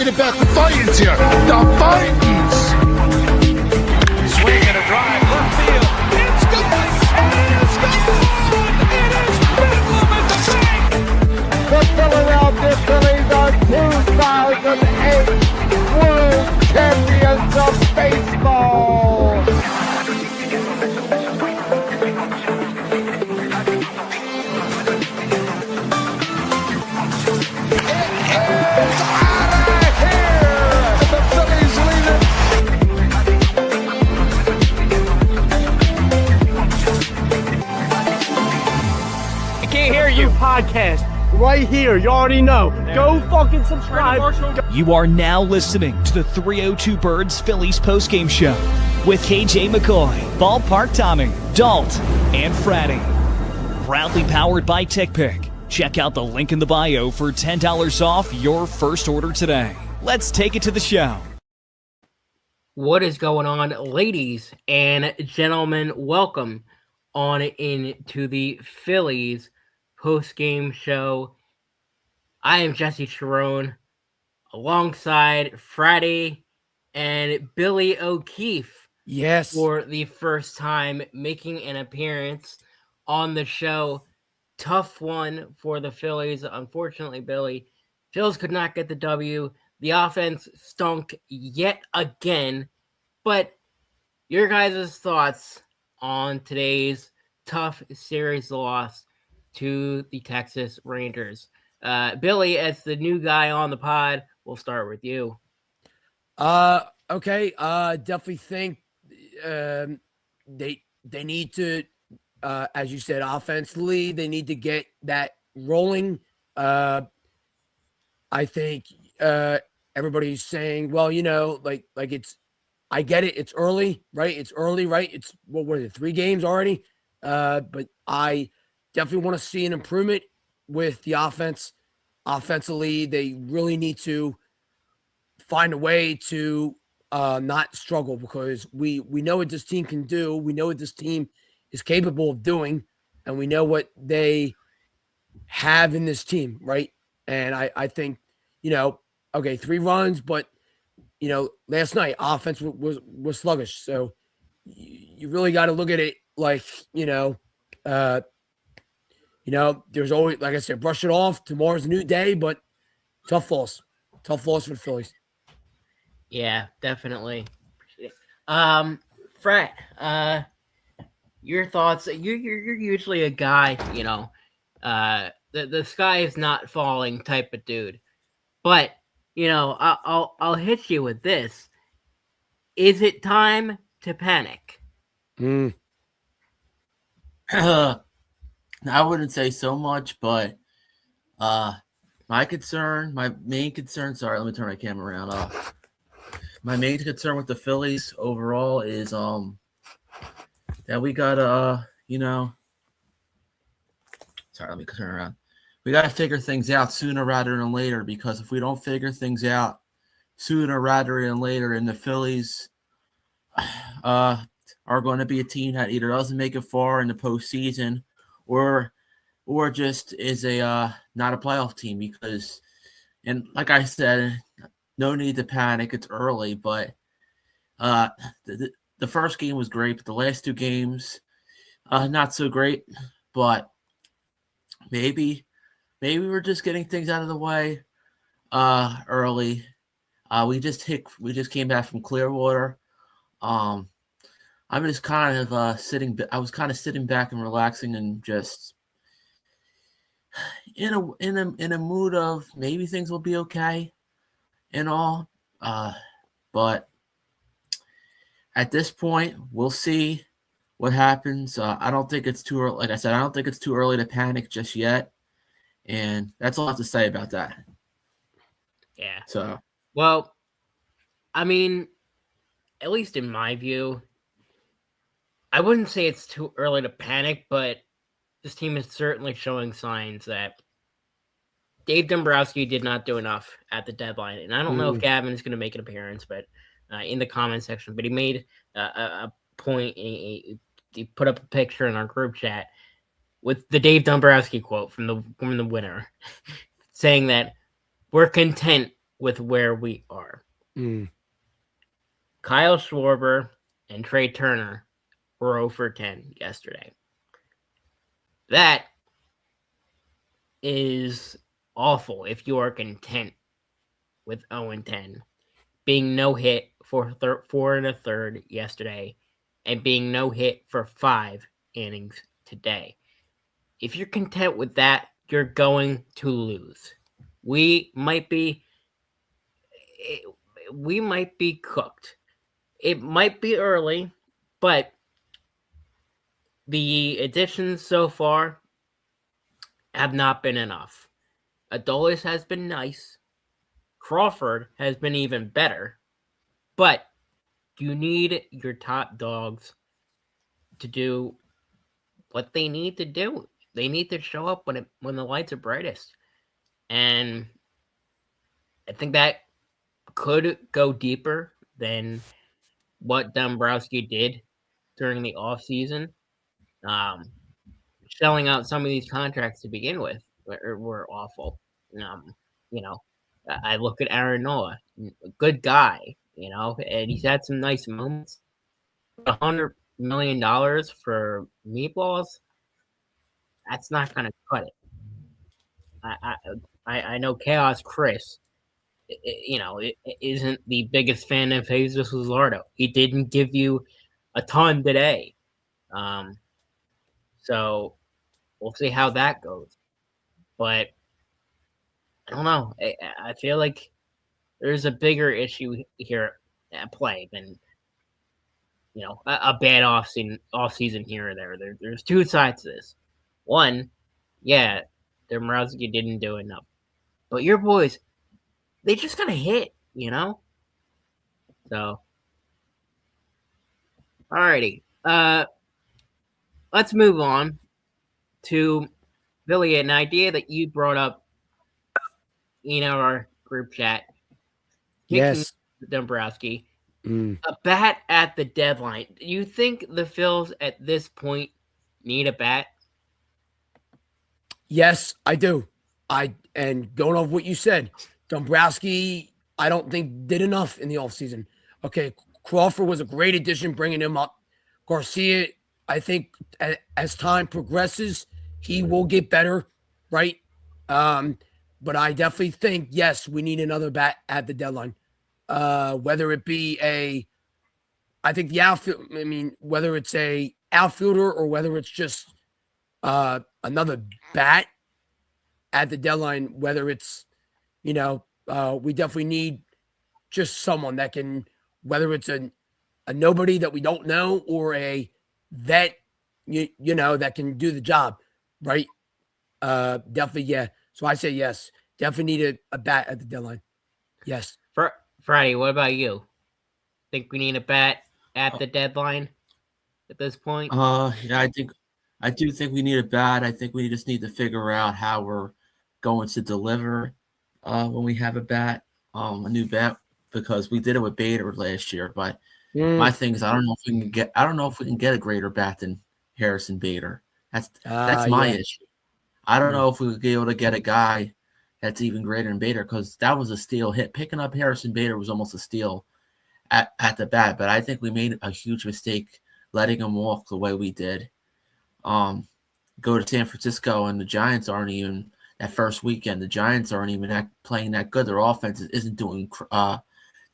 talking about defiance here. Defiance. Swing and a drive, left field. It's gone. It is gone. It is bedlam at the bank. The Philadelphia Phillies are 2008 World Champions of Baseball. Podcast right here. You already know. Go fucking subscribe. You are now listening to the 302 Birds Phillies Postgame Show with KJ McCoy, Ballpark Tommy, Dalt, and Fratty. Proudly powered by TickPick. Check out the link in the bio for $10 off your first order today. Let's take it to the show. What is going on, ladies and gentlemen? Welcome on into the Phillies Post-game show. I am Jesse Cherone alongside Friday and Billy O'Keefe. Yes. For the first time making an appearance on the show. Tough one for the Phillies. Unfortunately, Billy, Phillies could not get the W. The offense stunk yet again. But your guys' thoughts on today's tough series loss to the Texas Rangers. Billy, as the new guy on the pod, we'll start with you. Okay. Definitely think they need to, as you said, offensively, they need to get that rolling. I think everybody's saying, well, you know, like it's, I get it. It's early, right? It's early, right? It's, what were it, 3 games already? But I definitely want to see an improvement with the offense. Offensively, they really need to find a way to not struggle, because we know what this team can do. We know what this team is capable of doing, and we know what they have in this team, right? And I think, you know, okay, 3 runs, but, you know, last night offense was sluggish. So you really got to look at it like, there's always, like I said, brush it off. Tomorrow's a new day, but tough loss for the Phillies. Yeah, definitely. Fred, your thoughts? You're usually a guy, the sky is not falling type of dude, but I'll hit you with this. Is it time to panic? I wouldn't say so much, but my main concern, sorry, let me turn my camera around. My main concern with the Phillies overall is that we gotta, sorry, let me turn around. We gotta figure things out sooner rather than later, because if we don't figure things out sooner rather than later, and the Phillies are going to be a team that either doesn't make it far in the postseason or just is a not a playoff team, because, and like I said, no need to panic. It's early, but the first game was great, but the last 2 games not so great. But maybe we're just getting things out of the way early. We just came back from Clearwater. I'm just kind of sitting back and relaxing and just in a mood of maybe things will be okay and all. But at this point, we'll see what happens. I don't think it's too early. Like I said, I don't think it's too early to panic just yet. And that's all I have to say about that. Yeah. So, well, I mean, at least in my view, I wouldn't say it's too early to panic, but this team is certainly showing signs that Dave Dombrowski did not do enough at the deadline. And I don't know if Gavin is going to make an appearance, but in the comment section, but he made a point. He put up a picture in our group chat with the Dave Dombrowski quote from the winner saying that we're content with where we are. Mm. Kyle Schwarber and Trey Turner were 0 for 10 yesterday. That is awful if you are content with 0 and 10. Being no hit for 4 1/3 yesterday and being no hit for 5 innings today. If you're content with that, you're going to lose. We might be cooked. It might be early, but the additions so far have not been enough. Adolis has been nice. Crawford has been even better. But you need your top dogs to do what they need to do. They need to show up when the lights are brightest. And I think that could go deeper than what Dombrowski did during the offseason. Selling out some of these contracts to begin with were awful. I look at Aaron Nola, a good guy, and he's had some nice moments. $100 million for meatballs, that's not going to cut it. I know Chaos Chris, isn't the biggest fan of Jesus Luzardo. He didn't give you a ton today. So we'll see how that goes. But I don't know. I feel like there's a bigger issue here at play than a bad off season here or there. There's two sides to this. One, yeah, Dombrowski didn't do enough, but your boys, they just gotta hit, So, alrighty. Let's move on to Billy, an idea that you brought up in our group chat. Yes. Dombrowski. A bat at the deadline. Do you think the Phils at this point need a bat? Yes, I do. And going off what you said, Dombrowski, I don't think did enough in the offseason. Okay, Crawford was a great addition, bringing him up. Garcia, I think as time progresses, he will get better, right? But I definitely think, yes, we need another bat at the deadline. Whether it be I think the outfield, whether it's a outfielder or whether it's just another bat at the deadline, whether it's, we definitely need just someone that can, whether it's a nobody that we don't know or a vet, that can do the job, right? Definitely, yeah. So I say yes. Definitely need a bat at the deadline. Yes. Friday, what about you? Think we need a bat at the deadline at this point? Yeah, I do think we need a bat. I think we just need to figure out how we're going to deliver when we have a bat, a new bat, because we did it with Bader last year. But my thing is, I don't know if we can get a greater bat than Harrison Bader. That's my issue. I don't know if we would be able to get a guy that's even greater than Bader, because that was a steal hit. Picking up Harrison Bader was almost a steal at the bat, but I think we made a huge mistake letting him walk the way we did. Go to San Francisco, and the Giants aren't even that first weekend. The Giants aren't even playing that good. Their offense isn't doing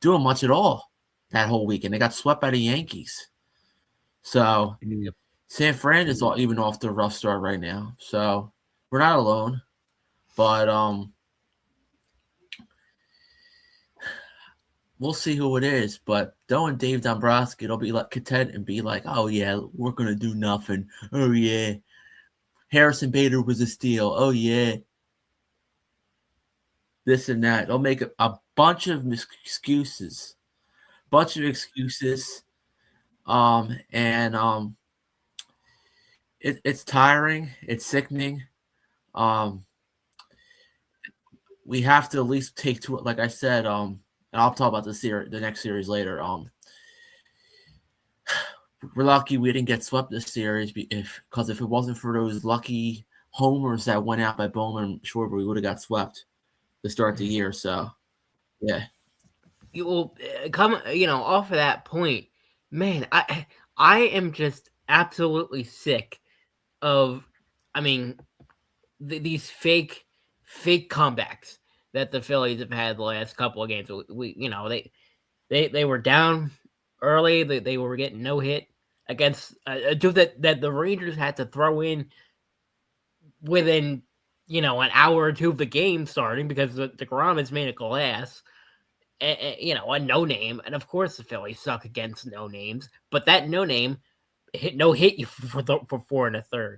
much at all that whole weekend. They got swept by the Yankees. So San Fran is even off to a rough start right now. So we're not alone, but we'll see who it is. But knowing Dave Dombrowski, it'll be like content and be like, oh yeah, we're gonna do nothing. Oh yeah, Harrison Bader was a steal. Oh yeah, this and that. They'll make a bunch of excuses. It's tiring. It's sickening. We have to at least take to it, like I said. And I'll talk about the next series later. We're lucky we didn't get swept this series because if it wasn't for those lucky homers that went out by Bowman and Schwarber, we would have got swept to start the year. So Yeah. You will come, off of that point, man. I am just absolutely sick of, these fake comebacks that the Phillies have had the last couple of games. They were down early. They were getting no hit against a dude that the Rangers had to throw in within an hour or two of the game starting because the DeGrom is made of glass. A no name, and of course the Phillies suck against no names. But that no name hit you for 4 1/3,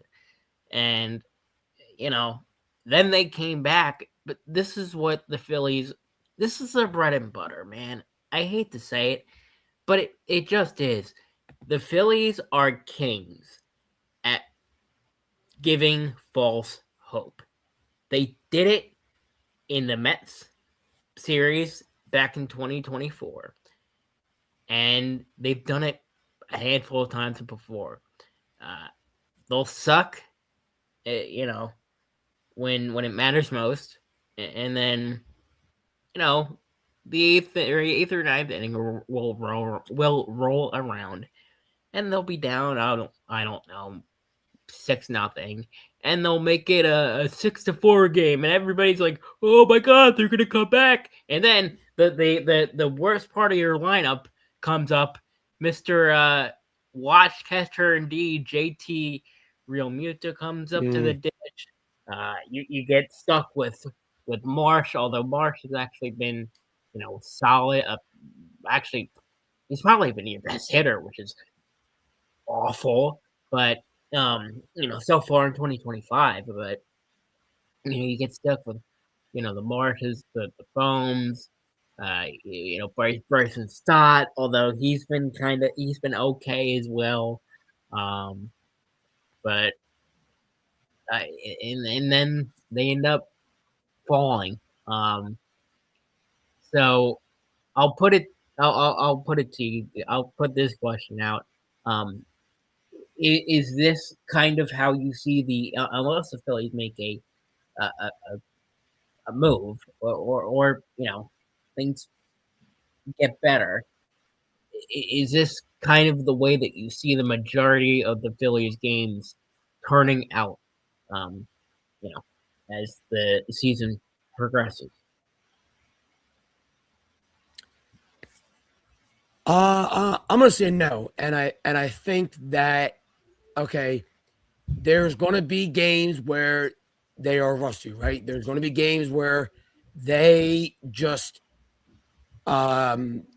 and then they came back. But this is what the Phillies. This is their bread and butter, man. I hate to say it, but it just is. The Phillies are kings at giving false hope. They did it in the Mets series back in 2024, and they've done it a handful of times before. They'll suck, when it matters most, and then the eighth or ninth inning will roll around, and they'll be down. I don't know, 6-0, and they'll make it a 6-4 game, and everybody's like, "Oh my God, they're gonna come back!" And then the worst part of your lineup comes up, Mister Watch Catcher indeed, JT Realmuto comes up to the ditch. You get stuck with Marsh, although Marsh has actually been solid. Actually, he's probably been your best hitter, which is awful. But so far in 2025, but you get stuck with the Marshes, the Foams, Bryson Stott, although he's been okay as well. But and then they end up falling. So I'll put it to you. I'll put this question out. Is this kind of how you see the unless the Phillies make a move or things get better? Is this kind of the way that you see the majority of the Phillies games turning out? As the season progresses. I'm gonna say no, and I think that there's gonna be games where they are rusty, right? There's gonna be games where they just when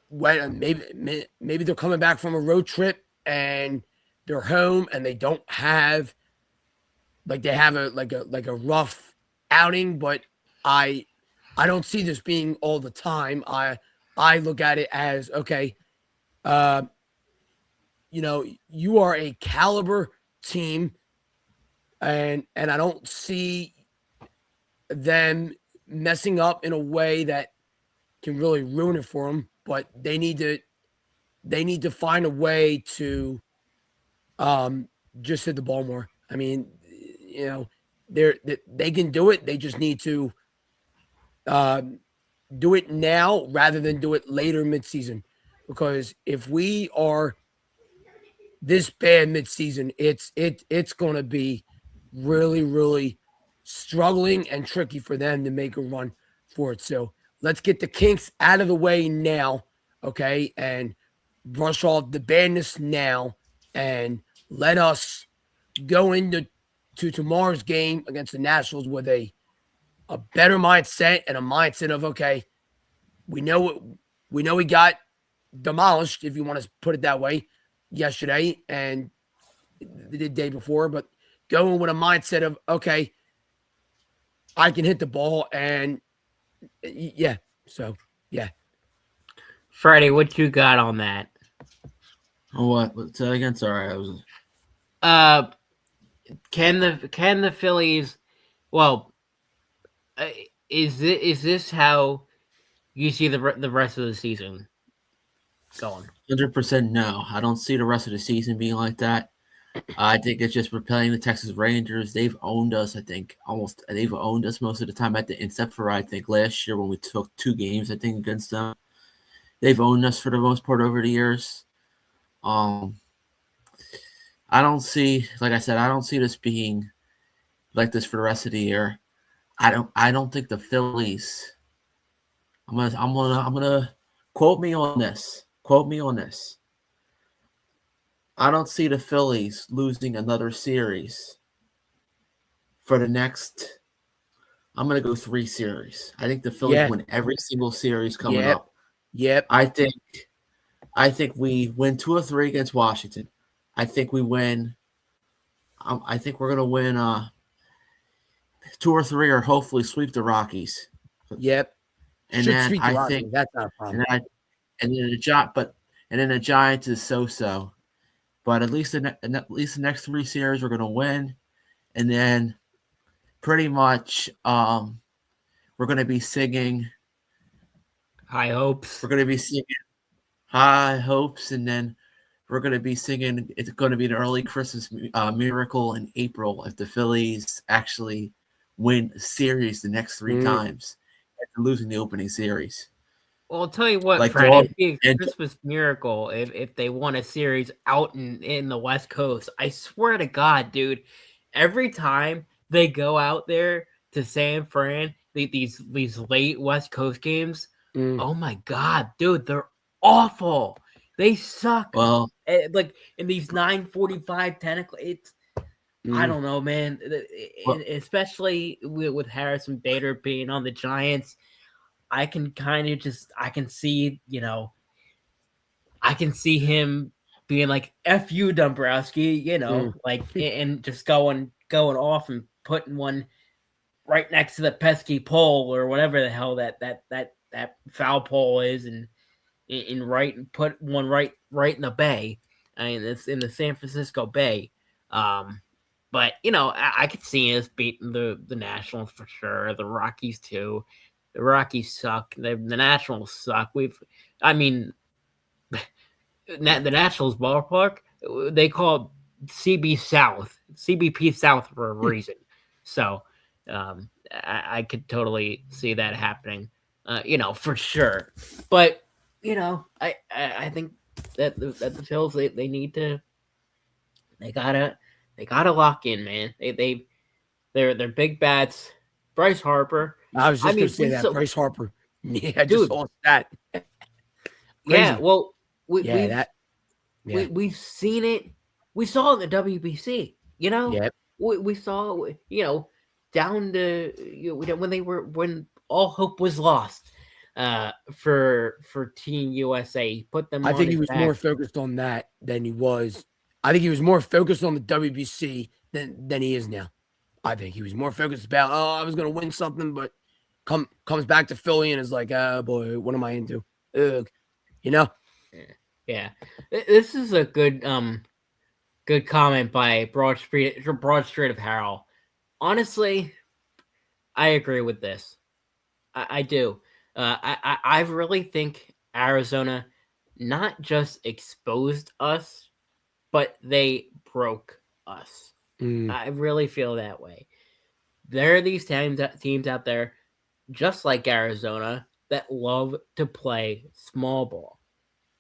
maybe they're coming back from a road trip and they're home and they don't have they have a rough outing, but I don't see this being all the time. I look at it as you are a caliber team, and I don't see them messing up in a way that can really ruin it for them. But they need to find a way to just hit the ball more. I mean, they can do it. They just need to do it now rather than do it later midseason. Because if we are this bad midseason, it's going to be really, really struggling and tricky for them to make a run for it. So let's get the kinks out of the way now, and brush off the badness now, and let us go into tomorrow's game against the Nationals with a better mindset and a mindset of we know we got demolished, if you want to put it that way, yesterday and the day before, but going with a mindset of I can hit the ball, and yeah. So yeah. Freddie, what you got on that? What? Say that again. Sorry, I was. Can the Phillies? Well, is this how you see the rest of the season going? 100% no. I don't see the rest of the season being like that. I think it's just we're playing the Texas Rangers. They've owned us, I think, almost. They've owned us most of the time except for, I think, last year when we took 2 games, I think, against them. They've owned us for the most part over the years. I don't see, like I said, I don't see this being like this for the rest of the year. I don't think the Phillies. I'm gonna quote me on this. Quote me on this. I don't see the Phillies losing another series for the next. I'm gonna go 3 series. I think the Phillies win every single series coming up. Yep. I think we win 2 or 3 against Washington. I think we win. I think we're gonna win 2 or 3, or hopefully sweep the Rockies. Yep. And Should then sweep the I Rockies. think That's not a problem. and then the Giants is so-so. But at least the next 3 series we're gonna win, and then pretty much we're gonna be singing High hopes. We're gonna be singing High Hopes, and then we're gonna be singing. It's gonna be an early Christmas miracle in April if the Phillies actually win a series the next 3 times after losing the opening series. Well, I'll tell you what, Like Fred, dog- it'd be a and- Christmas miracle if they won a series out in the West Coast. I swear to God, dude, every time they go out there to San Fran, these late West Coast games, oh my God, dude, they're awful. They suck. Well, Like in these 9:45 10 o'clock, it's I don't know, man. Especially with Harrison Bader being on the Giants. I can see, I can see him being like, F you, Dombrowski, like, and just going off and putting one right next to the pesky pole or whatever the hell that foul pole is, and put one right in the bay. I mean, it's in the San Francisco Bay. But I could see us beating the Nationals for sure, the Rockies too. The Rockies suck. The Nationals suck. The Nationals ballpark, they call it CBP South for a reason. So I could totally see that happening, for sure. But I think that the Phils they need to, they gotta lock in, man. They're big bats. Bryce Harper. I was just going to say that. Bryce Harper. Yeah, I just lost that. Yeah, well, we've seen it. We saw it in the WBC, Yep. We saw, down to, when all hope was lost for Team USA. He put them I on think he his was back. more focused on that than he was. I think he was more focused on the WBC than he is now. I think he was more focused about, I was going to win something, but comes back to Philly and is like, oh boy, what am I into? Ugh. Yeah. This is a good comment by Broad Street Apparel. Honestly, I agree with this. I do. I really think Arizona not just exposed us, but they broke us. I really feel that way. There are these teams out there, just like Arizona, that love to play small ball.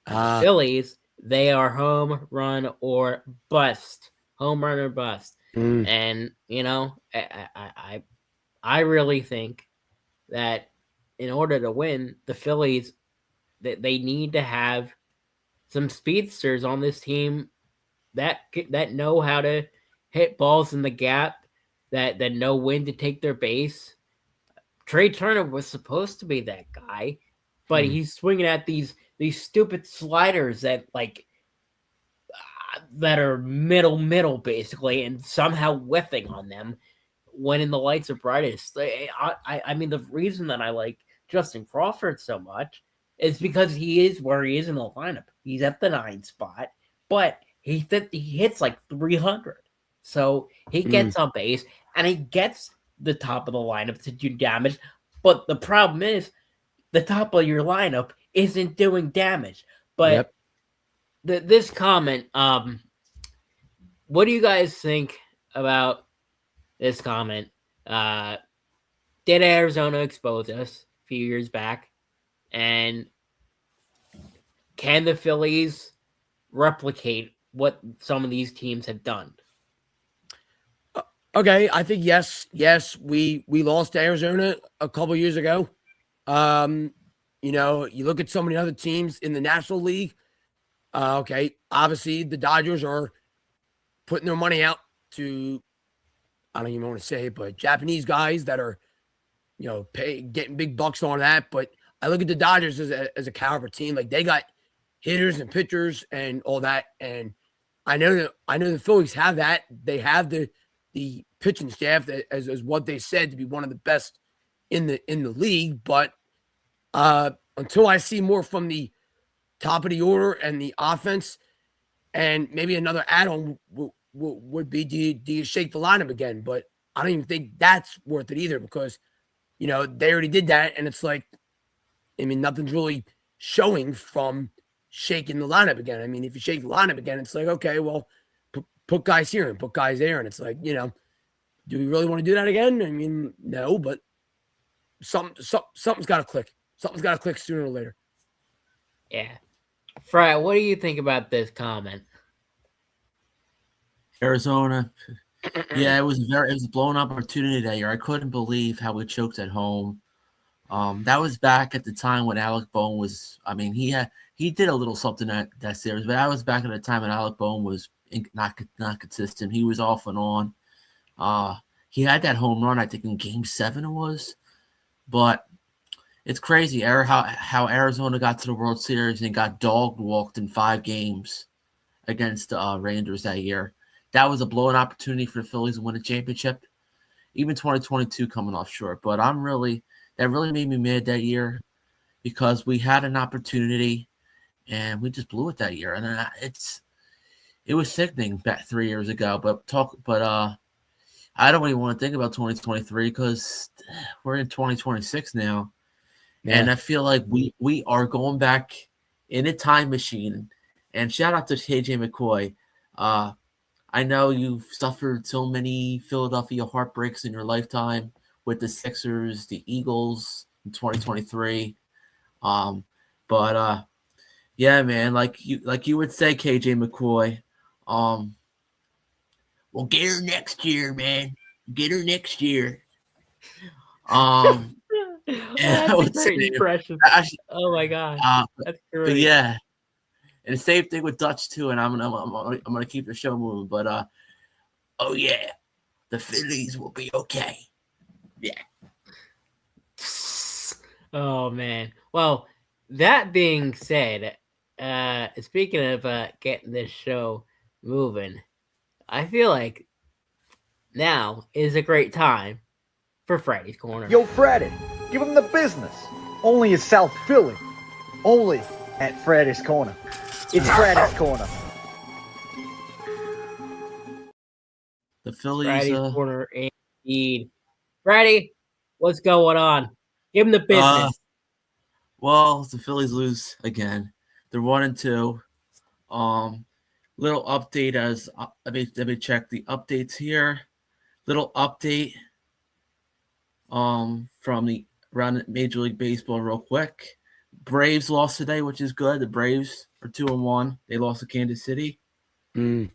Phillies, they are home run or bust. Home run or bust. And, I really think that in order to win, the Phillies, that they need to have some speedsters on this team that know how to hit balls in the gap, that know when to take their base. Trey Turner was supposed to be that guy, but he's swinging at these stupid sliders that that are middle basically, and somehow whiffing on them when the lights are brightest. I mean, the reason that I like Justin Crawford so much is because he is where he is in the lineup. He's at the 9 spot, but he hits like 300. So he gets on base and he gets the top of the lineup to do damage. But the problem is the top of your lineup isn't doing damage. But this comment, what do you guys think about this comment? Did Arizona expose us a few years back? And can the Phillies replicate what some of these teams have done? Okay, I think yes. We lost to Arizona a couple years ago. You look at some of the other teams in the National League. Okay, obviously the Dodgers are putting their money out to, I don't even want to say it, but Japanese guys that are, getting big bucks on that. But I look at the Dodgers as a caliber team. Like, they got hitters and pitchers and all that. And I know the Phillies have that. They have the pitching staff that as what they said to be one of the best in the league. But until I see more from the top of the order and the offense, and maybe another add-on would be, do you shake the lineup again? But I don't even think that's worth it either, because they already did that, and it's like, nothing's really showing from shaking the lineup again. If you shake the lineup again, it's like, okay, well, put guys here and put guys there, and it's like, do we really want to do that again? No, but something's got to click. Something's got to click sooner or later. Yeah. Fry, what do you think about this comment? Arizona. Yeah, it was a blown opportunity that year. I couldn't believe how we choked at home. That was back at the time when Alec Bohm was, he did a little something that series, but that was back at the time when Alec Bohm was not consistent. He was off and on. He had that home run, I think, in Game 7 it was. But it's crazy how Arizona got to the World Series and got dog-walked in 5 games against the Rangers that year. That was a blown opportunity for the Phillies to win a championship. Even 2022 coming off short. But that really made me mad that year, because we had an opportunity and we just blew it that year. And it was sickening back 3 years ago. But I don't even want to think about 2023, because we're in 2026 now. Yeah. And I feel like we are going back in a time machine. And shout out to KJ McCoy. I know you've suffered so many Philadelphia heartbreaks in your lifetime with the Sixers, the Eagles in 2023. Yeah, man, like you would say, KJ McCoy, we'll get her next year, man. Get her next year. That's a great impression. Oh my god, that's great. But yeah, and the same thing with Dutch too. And I'm gonna keep the show moving. But oh yeah, the Phillies will be okay. Yeah. Oh man. Well, that being said, speaking of getting this show moving, I feel like now is a great time for Freddy's Corner. Yo, Freddy, give him the business. Only in South Philly. Only at Freddy's Corner. It's Freddy's Corner. The Phillies. Freddy's Corner, indeed. Freddy, what's going on? Give him the business. Well, the Phillies lose again. They're 1-2. Little update as let me check the updates here. Little update from the around Major League Baseball real quick. Braves lost today, which is good. The Braves are 2-1. They lost to Kansas City. Let's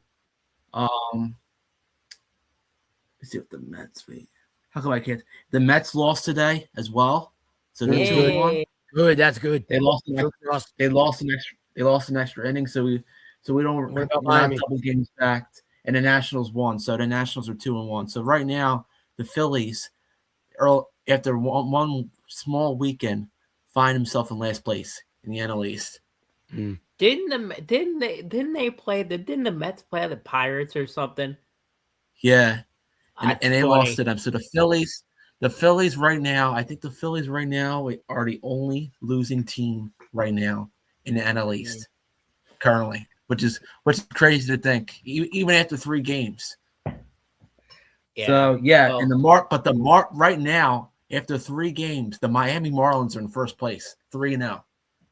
see what the Mets wait. How come I can't? The Mets lost today as well. So they're 2-1. Good, that's good. They lost an extra inning, so we don't we're not double games back. And the Nationals won, so the Nationals are 2-1. So right now, the Phillies, after one small weekend, find himself in last place in the NL East. Didn't the Mets play the Pirates or something? Yeah, and they lost to them. So the Phillies right now, I think the Phillies right now are the only losing team right now in the NL East currently, which is crazy to think, even after 3 games. Yeah. So and the mark right now after 3 games, the Miami Marlins are in first place, 3-0.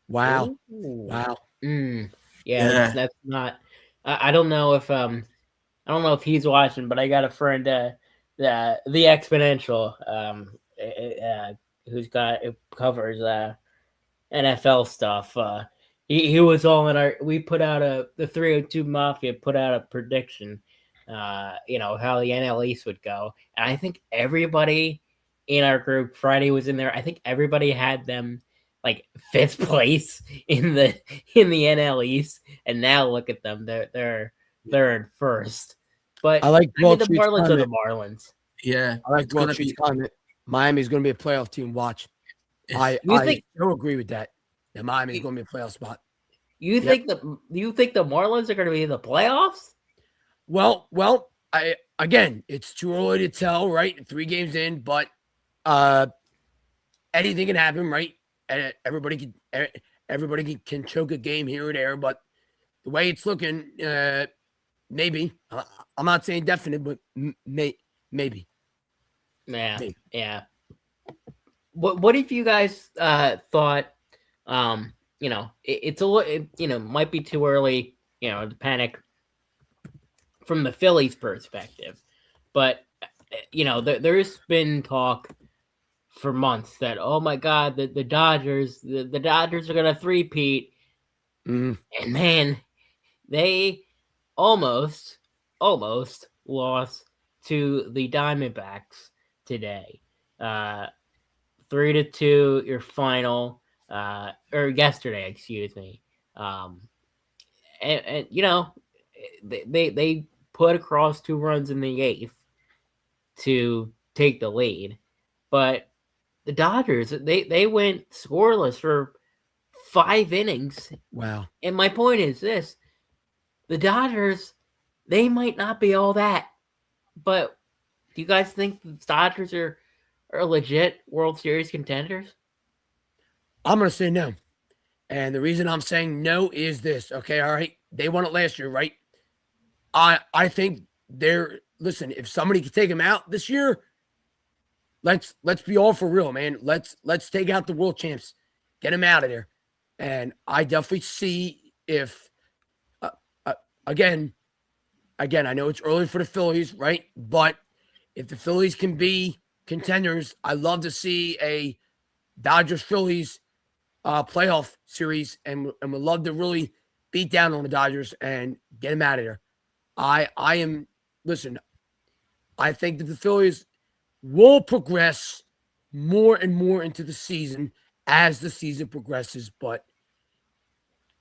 Wow. Wow. Yeah. That's not. I don't know if I don't know if he's watching, but I got a friend, the Exponential, who covers NFL stuff. He was all in our. We put out the 302 Mafia put out a prediction. How the NL East would go, and I think everybody in our group, Friday was in there. I think everybody had them like 5th place in the NL East, and now look at them. They're in first. But I like the Marlins are the Marlins. Yeah, I like Wall Street's comment. Miami's going to be a playoff team. Watch. I don't agree with that. That Miami's going to be a playoff spot. You think the Marlins are going to be in the playoffs? Well, again, it's too early to tell, right? 3 games in, but anything can happen, right? And everybody can choke a game here or there, but the way it's looking, maybe. I'm not saying definite, but maybe. Yeah, maybe. Yeah. What if you guys thought, it's a little, might be too early, to panic from the Phillies' perspective, but there's been talk for months that, oh my God, the Dodgers are gonna three-peat, and man, they almost lost to the Diamondbacks today, 3-2 your final, or yesterday, excuse me, and they put across 2 runs in the 8th to take the lead, but the Dodgers, they went scoreless for 5 innings. Wow. And my point is this: the Dodgers, they might not be all that, but do you guys think the Dodgers are legit World Series contenders? I'm going to say no. And the reason I'm saying no is this. Okay, all right. They won it last year, right? I think listen, if somebody can take them out this year, let's be all for real, man. Let's take out the world champs. Get them out of there. And I definitely see if again, I know it's early for the Phillies, right? But if the Phillies can be contenders, I'd love to see a Dodgers-Phillies playoff series, and would love to really beat down on the Dodgers and get them out of there. Listen, I think that the Phillies will progress more and more into the season as the season progresses, but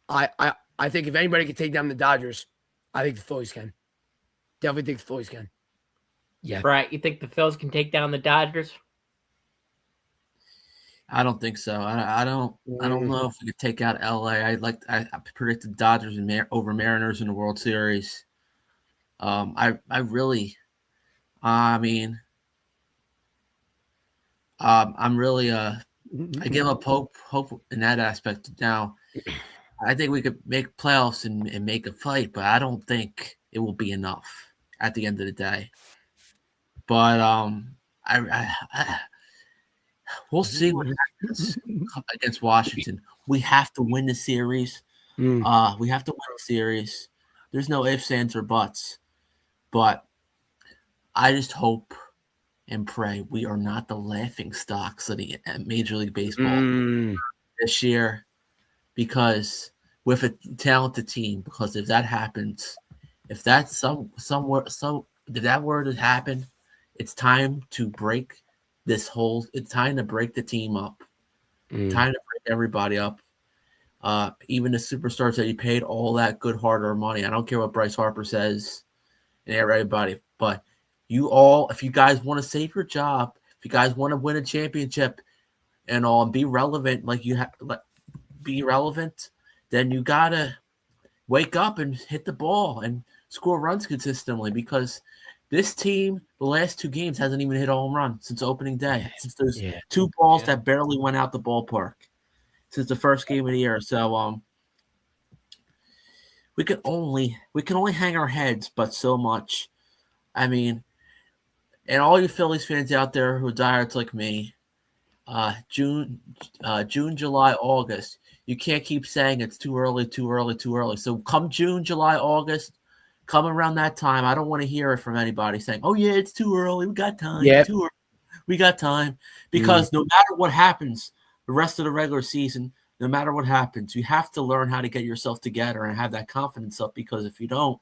I think if anybody can take down the Dodgers, I think the Phillies can. Definitely think the Phillies can. Yeah. Right. You think the Phillies can take down the Dodgers? I don't think so. I don't know if we could take out LA. I predicted Dodgers over Mariners in the World Series. I give up hope in that aspect. Now, I think we could make playoffs and make a fight, but I don't think it will be enough at the end of the day. But we'll see what happens against Washington. We have to win the series. We have to win the series. There's no ifs, ands, or buts. But I just hope and pray we are not the laughing stocks of the Major League Baseball this year, because with a talented team, because if that happens, if that's if that were to happen, it's time to break it's time to break the team up. Time to break everybody up. Even the superstars that you paid all that good hard-earned money. I don't care what Bryce Harper says and everybody, but if you guys want to save your job, if you guys want to win a championship and all and be relevant, then you gotta wake up and hit the ball and score runs consistently, because this team, the last 2 games, hasn't even hit a home run since opening day. Since those 2 balls that barely went out the ballpark since the first game of the year. So we can only hang our heads, but so much. I mean, and all you Phillies fans out there who are diehards like me, June, July, August, you can't keep saying it's too early. So come June, July, August, come around that time, I don't want to hear it from anybody saying, "Oh yeah, it's too early. We got time. Yep. Too early. We got time." Because no matter what happens, the rest of the regular season, no matter what happens, you have to learn how to get yourself together and have that confidence up. Because if you don't,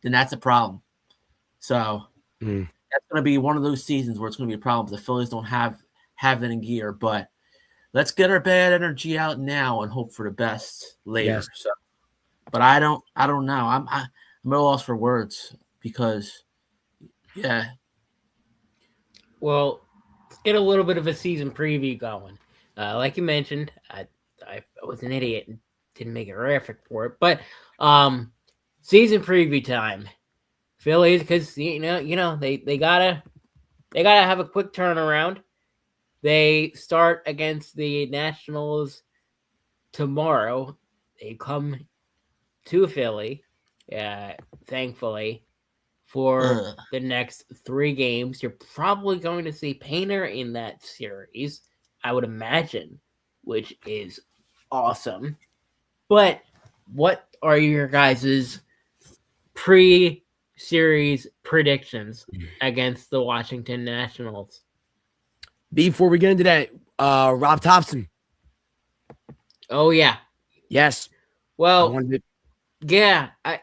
then that's a problem. So that's going to be one of those seasons where it's going to be a problem. The Phillies don't have it in gear, but let's get our bad energy out now and hope for the best later. Yes. So, but I don't know. I'm at a loss for words because, yeah. Well, let's get a little bit of a season preview going. Like you mentioned, I was an idiot and didn't make a graphic for it, but season preview time. Phillies, because you know they gotta have a quick turnaround. They start against the Nationals tomorrow. They come to Philly, thankfully, for the next 3 games. You're probably going to see Painter in that series, I would imagine, which is awesome. But what are your guys' pre-series predictions against the Washington Nationals? Before we get into that, Rob Thompson. Oh yeah, Yes. well, yeah. I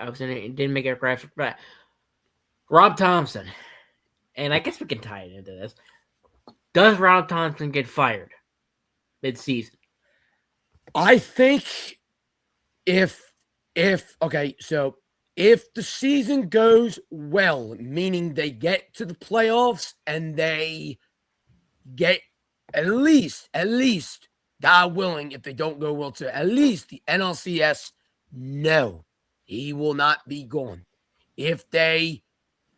was in it. Didn't make a graphic, but Rob Thompson, and I guess we can tie it into this. Does Rob Thompson get fired mid-season? I think if the season goes well, meaning they get to the playoffs and they get at least, God willing, if they don't go well to at least the NLCS, no, he will not be gone. If they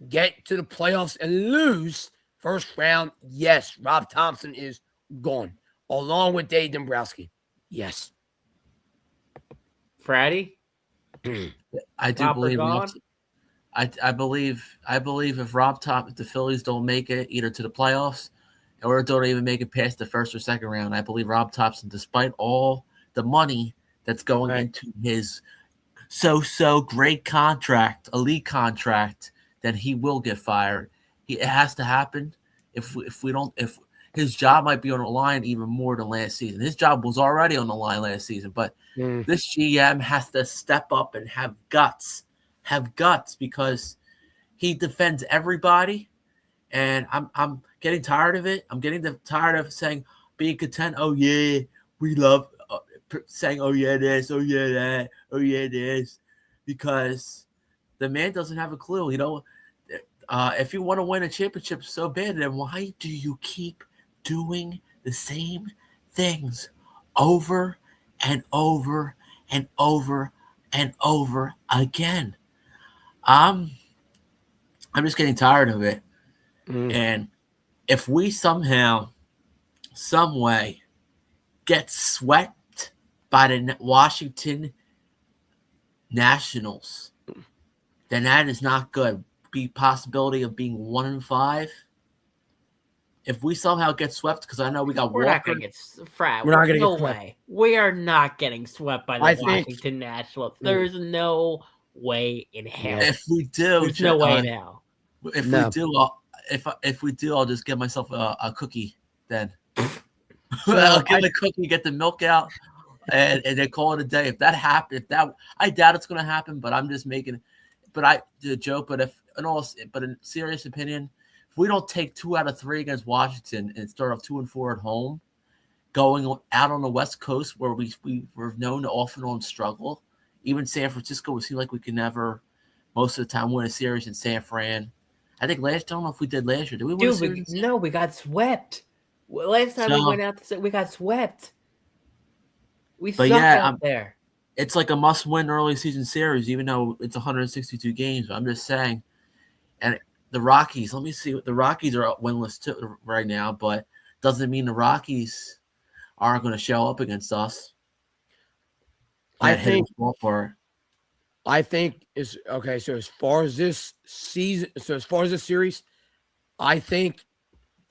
get to the playoffs and lose first round, yes, Rob Thompson is gone, along with Dave Dombrowski. Yes. Fratty? I do believe I believe if if the Phillies don't make it either to the playoffs or don't even make it past the first or second round, I believe Rob Thompson, despite all the money that's going into his so great contract, elite contract, that he will get fired. It has to happen. If his job might be on the line even more than last season. His job was already on the line last season, but this GM has to step up and have guts because he defends everybody. And I'm getting tired of it. I'm getting tired of saying, being content. Oh yeah, we love saying, oh yeah, this, oh yeah, that, oh yeah, this, because the man doesn't have a clue. You know, if you want to win a championship so bad, then why do you keep doing the same things over and over and over and over again? I'm just getting tired of it. And if we somehow, some way, get swept by the Washington Nationals, then that is not good. Be possibility of being 1-5. If we somehow get swept, because I know we got We're Walker. not going to get swept. We're not gonna no get swept. way. We are not getting swept by the Washington Nationals. There's no way in hell. If we do, there's no way in hell. If we do, I'll just get myself a cookie then. I'll get the cookie, get the milk out, and then call it a day. If that happens, I doubt it's going to happen, but I'm just making. But the joke. But in serious opinion, if we don't take 2 out of 3 against Washington and start off 2-4 at home, going out on the West Coast where we were known to off and on struggle, even San Francisco, we seem like we can never, most of the time, win a series in San Fran. I think I don't know if we did last year. Did we win a series? No, we got swept. Last time we went out, we got swept. We sucked out there. It's like a must-win early season series, even though it's 162 games. I'm just saying. And the Rockies, let me see. The Rockies are winless too right now, but doesn't mean the Rockies aren't going to show up against us. I think is okay. So as far as this season, series, I think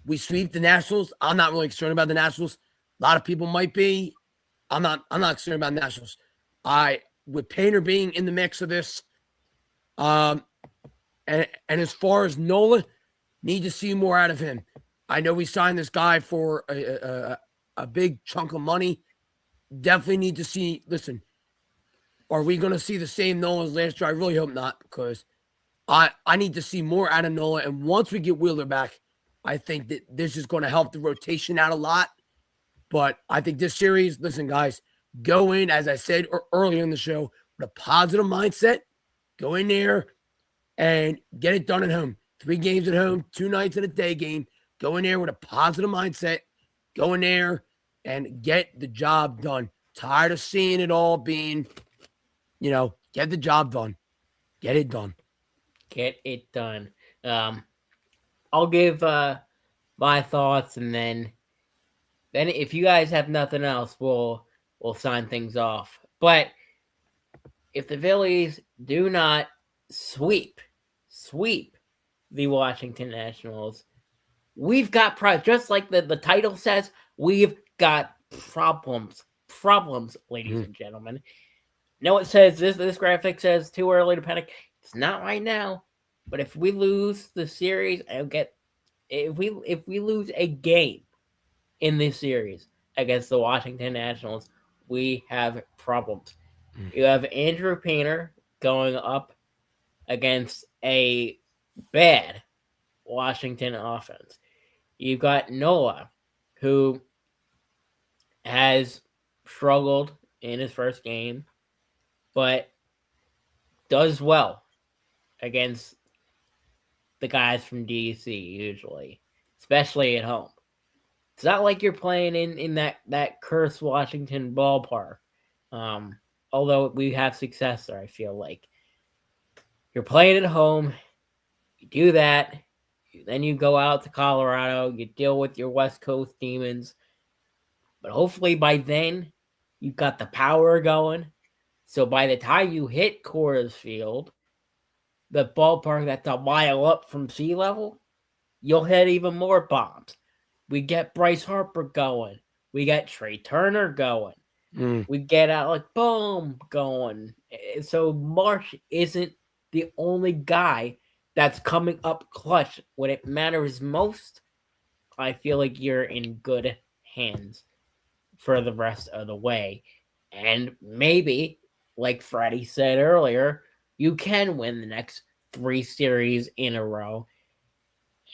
we sweep the Nationals. I'm not really concerned about the Nationals. A lot of people might be. I'm not concerned about the Nationals. I with Painter being in the mix of this. And as far as Nola, need to see more out of him. I know we signed this guy for a big chunk of money. Definitely need to see. Listen, are we going to see the same Nola as last year? I really hope not, because I need to see more out of Nola. And once we get Wheeler back, I think that this is going to help the rotation out a lot. But I think this series, listen, guys, go in, as I said earlier in the show, with a positive mindset. Go in there and get it done at home. 3 games at home, 2 nights in a day game. Go in there with a positive mindset. Go in there and get the job done. Tired of seeing it all being, get the job done. Get it done. Get it done. I'll give my thoughts, and then if you guys have nothing else, we'll sign things off. But if the Phillies do not sweep the Washington Nationals, we've got problems. Just like the title says, we've got problems, ladies and gentlemen. No, it says this graphic says too early to panic. It's not right now, but if we lose the series, if we lose a game in this series against the Washington Nationals, we have problems. You have Andrew Painter going up against a bad Washington offense. You've got Nola, who has struggled in his first game, but does well against the guys from DC usually, especially at home. It's not like you're playing in that cursed Washington ballpark. Although we have success there, I feel like. You're playing at home, you do that, then you go out to Colorado, you deal with your West Coast demons. But hopefully by then, you've got the power going. So by the time you hit Coors Field, the ballpark that's a mile up from sea level, you'll hit even more bombs. We get Bryce Harper going. We got Trey Turner going. We get Alec Bohm going. So Marsh isn't the only guy that's coming up clutch when it matters most. I feel like you're in good hands for the rest of the way. And maybe, like Freddie said earlier, you can win the next 3 series in a row.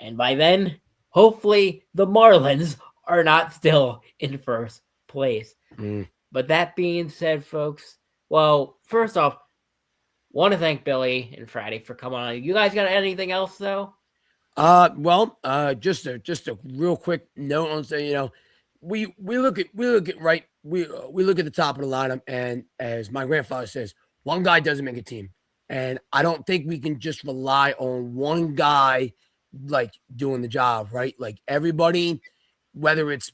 And by then, hopefully the Marlins are not still in first place. But that being said, folks, well, first off, want to thank Billy and Freddie for coming on. You guys got anything else, though? Just a real quick note on saying, we look at the top of the lineup, and as my grandfather says, one guy doesn't make a team, and I don't think we can just rely on one guy like doing the job, right? Like everybody, whether it's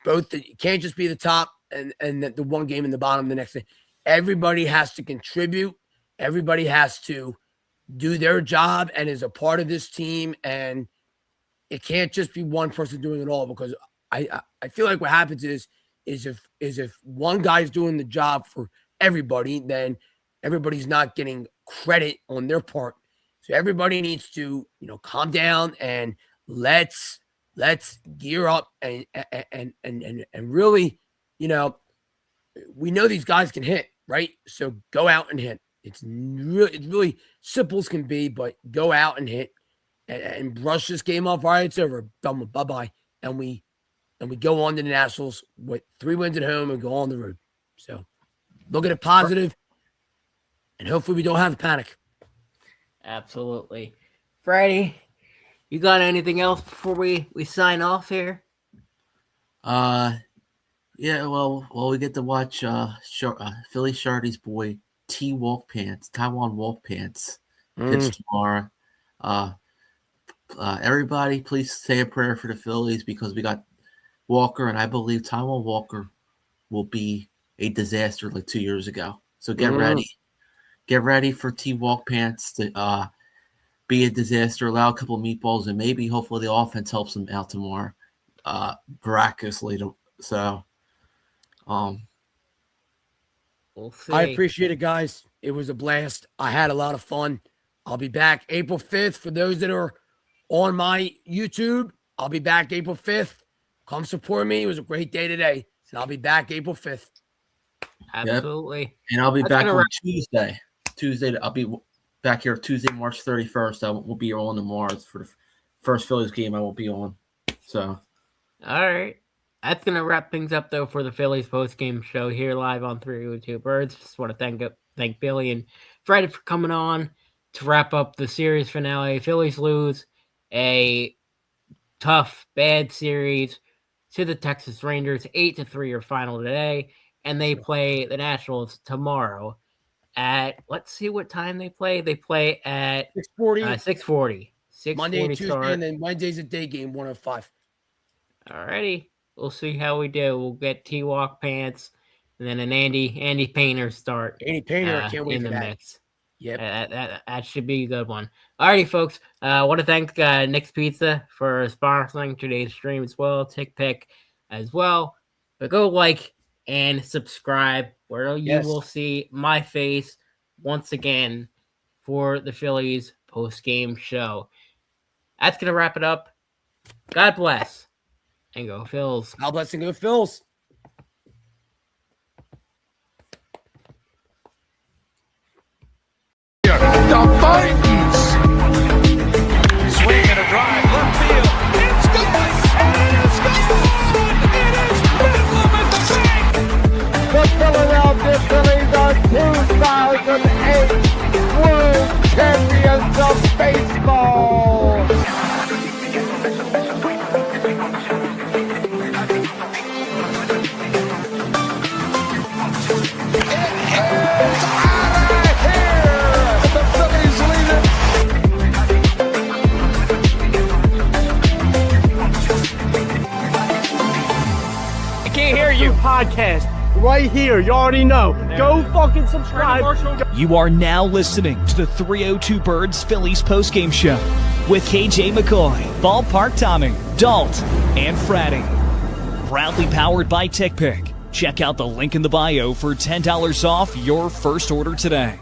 both, it can't just be the top and the one game in the bottom the next day. Everybody has to contribute. Everybody has to do their job and is a part of this team, and it can't just be one person doing it all, because I feel like what happens is if one guy's doing the job for everybody, then everybody's not getting credit on their part. So everybody needs to, calm down and let's gear up and really, we know these guys can hit, right? So go out and hit. It's really simple as can be, but go out and hit and brush this game off. All right, it's over. Done with. Bye-bye. And we go on to the Nationals with 3 wins at home and go on the road. So look at it positive, and hopefully we don't have a panic. Absolutely. Freddie, you got anything else before we sign off here? Yeah, well, we get to watch Philly Shardy's boy Taiwan Walk Pants pitch tomorrow. Everybody, please say a prayer for the Phillies, because we got Walker, and I believe Taiwan Walker will be a disaster like 2 years ago. So get ready. Get ready for Walk Pants to be a disaster, allow a couple of meatballs, and maybe hopefully the offense helps them out tomorrow miraculously. So We'll see. I appreciate it, guys. It was a blast. I had a lot of fun. I'll be back April 5th. For those that are on my YouTube, I'll be back April 5th. Come support me. It was a great day today. And I'll be back April 5th. Absolutely. Yep. And I'll be That's back gonna on Tuesday. I'll be back here Tuesday, March 31st. I will be on tomorrow for the first Phillies game I will be on. So, all right. That's going to wrap things up, though, for the Phillies postgame show here live on 302 Birds. Just want to thank Billy and Fred for coming on to wrap up the series finale. Phillies lose a tough, bad series to the Texas Rangers, 8-3 your final today, and they play the Nationals tomorrow at, let's see what time they play. They play at 6:40. Monday and Tuesday, start. and then Wednesday's a day game, 105. All righty. We'll see how we do. We'll get T-Walk pants and then an Andy Painter start. Andy Painter, I can't wait in for the that. mix. Yep. That should be a good one. All righty, folks. I want to thank Nick's Pizza for sponsoring today's stream as well. TickPick as well. But go like and subscribe where you will see my face once again for the Phillies post-game show. That's going to wrap it up. God bless. And go Phils. God bless and go Phils. The Vikings. Swing and a drive, left field. It's gone! And it's gone! It is Bedlam at the bank! The Philadelphia Phillies are 2008 World Champions of Baseball. Podcast right here. You already know. Go fucking subscribe. You are now listening to the 302 Birds Phillies postgame show with KJ McCoy, Ballpark Tommy, Dalt, and Fratty. Proudly powered by TickPick. Check out the link in the bio for $10 off your first order today.